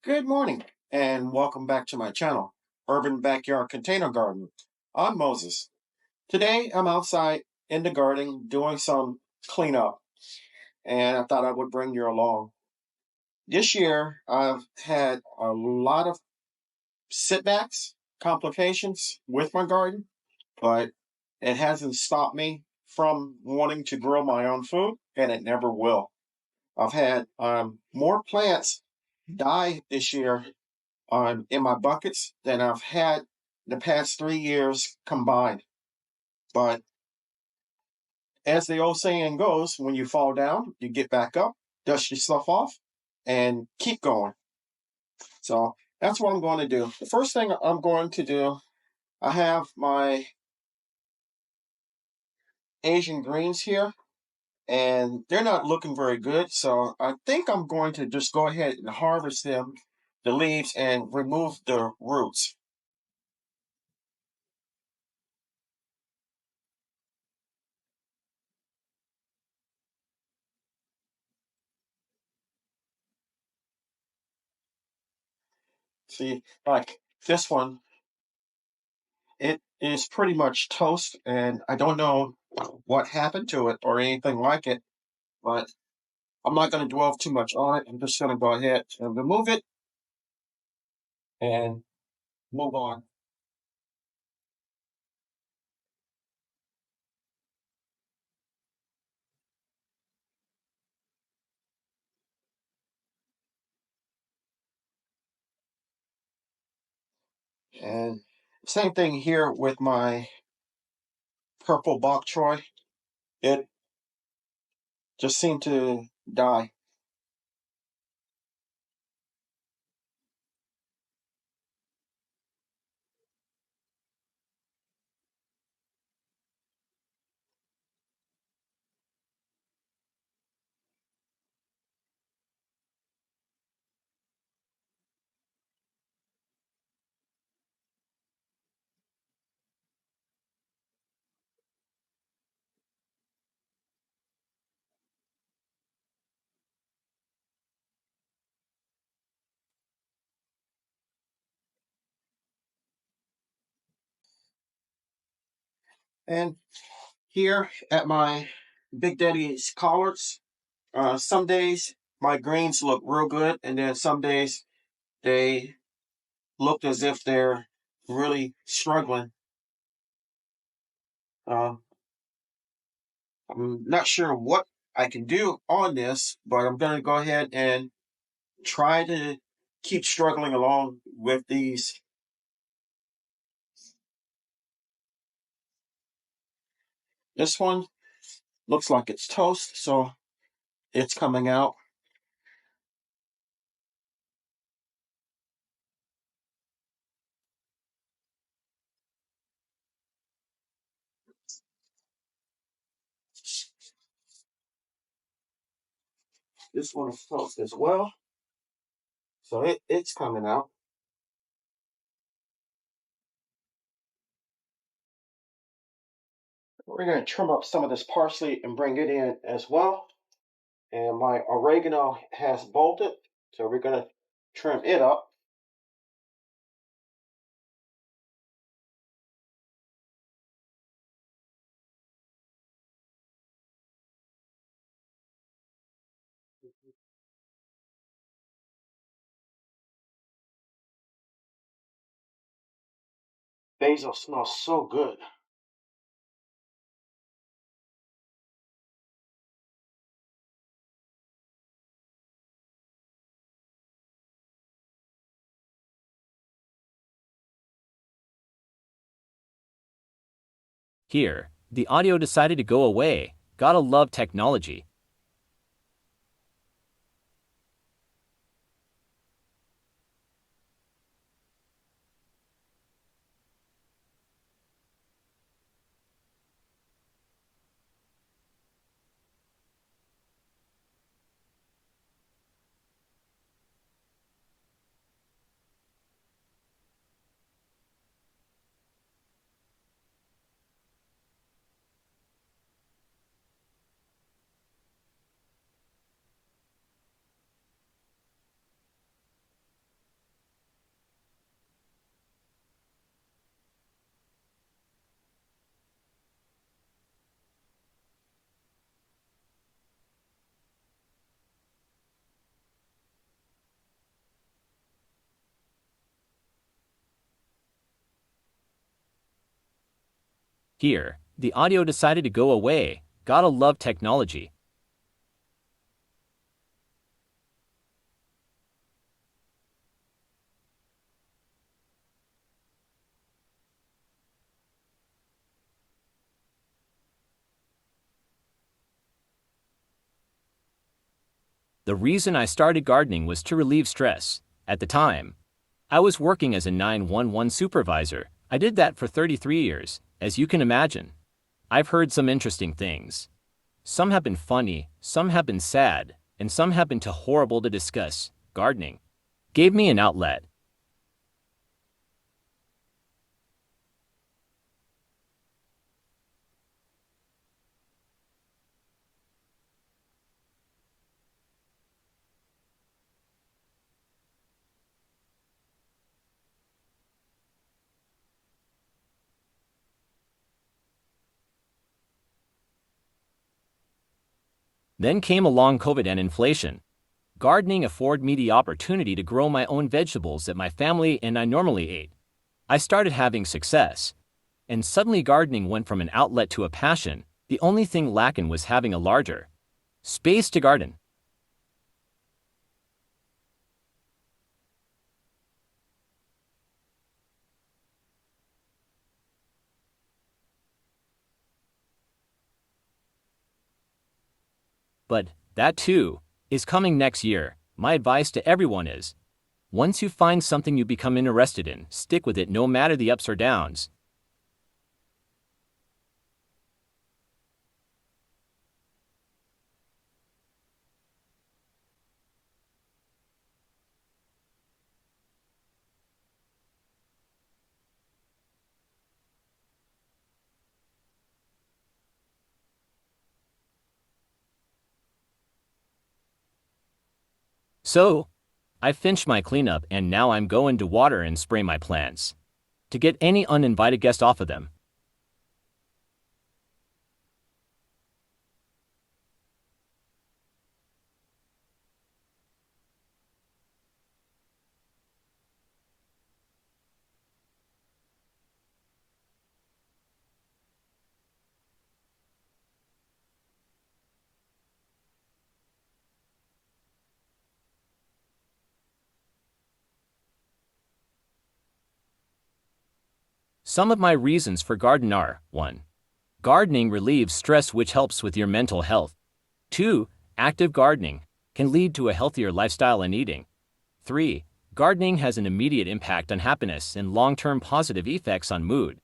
Good morning and welcome back to my channel, Urban Backyard Container Garden. I'm Moses. Today I'm outside in the garden doing some cleanup and I thought I would bring you along. This year I've had a lot of setbacks, complications with my garden, but it hasn't stopped me from wanting to grow my own food and it never will. I've had more plants die this year in my buckets than I've had the past 3 years combined. But as the old saying goes, when you fall down, you get back up, dust your stuff off, and keep going. So that's what I'm going to do. The first thing I'm going to do, I have my Asian greens here, and they're not looking very good. So I think I'm going to just go ahead and harvest them, the leaves, and remove the roots. See, like this one, it is pretty much toast, and I don't know what happened to it or anything like it, but I'm not going to dwell too much on it. I'm just going to go ahead and remove it and move on. And same thing here with my purple bok choy. It just seemed to die. And here at my Big Daddy's collards, some days my greens look real good, and then some days they look as if they're really struggling. Uh, I'm not sure what I can do on this, but I'm going to go ahead and try to keep struggling along with these. This one looks like it's toast, so it's coming out. This one is toast as well, so it's coming out. We're going to trim up some of this parsley and bring it in as well. And my oregano has bolted, so we're going to trim it up. Basil smells so good. Here, the audio decided to go away. Gotta love technology. Here, the audio decided to go away. Gotta love technology. The reason I started gardening was to relieve stress. At the time, I was working as a 911 supervisor. I did that for 33 years, as you can imagine. I've heard some interesting things. Some have been funny, some have been sad, and some have been too horrible to discuss. Gardening gave me an outlet. Then came along COVID and inflation. Gardening afforded me the opportunity to grow my own vegetables that my family and I normally ate. I started having success, and suddenly gardening went from an outlet to a passion. The only thing lacking was having a larger space to garden. But that too is coming next year. My advice to everyone is, once you find something you become interested in, stick with it no matter the ups or downs. So, I finished my cleanup and now I'm going to water and spray my plants to get any uninvited guest off of them. Some of my reasons for garden are: 1. Gardening relieves stress, which helps with your mental health. 2. Active gardening can lead to a healthier lifestyle and eating. 3. Gardening has an immediate impact on happiness and long-term positive effects on mood.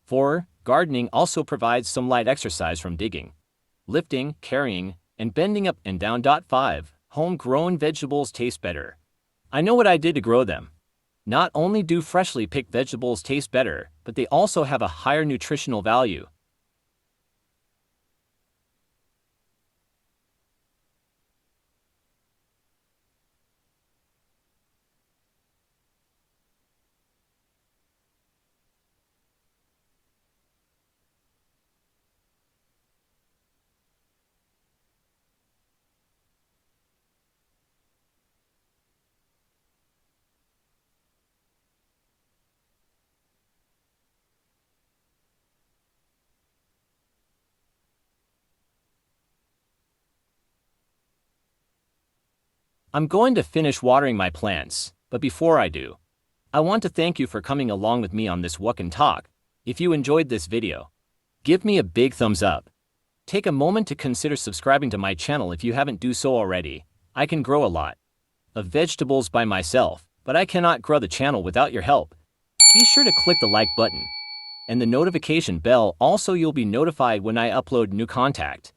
Four, gardening also provides some light exercise from digging, lifting, carrying, and bending up and down. 5. Homegrown vegetables taste better. I know what I did to grow them. Not only do freshly picked vegetables taste better, but they also have a higher nutritional value. I'm going to finish watering my plants, but before I do, I want to thank you for coming along with me on this walk and talk. If you enjoyed this video, give me a big thumbs up. Take a moment to consider subscribing to my channel if you haven't do so already. I can grow a lot of vegetables by myself, but I cannot grow the channel without your help. Be sure to click the like button and the notification bell. Also, you'll be notified when I upload new content.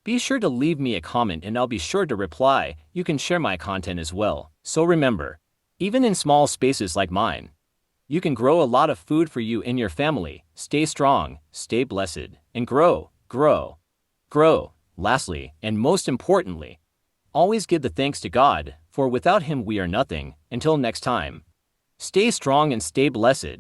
Be sure to leave me a comment and I'll be sure to reply. You can share my content as well. So remember, even in small spaces like mine, you can grow a lot of food for you and your family. Stay strong, stay blessed, and grow, grow, grow. Lastly, and most importantly, always give the thanks to God, for without Him we are nothing. Until next time, stay strong and stay blessed.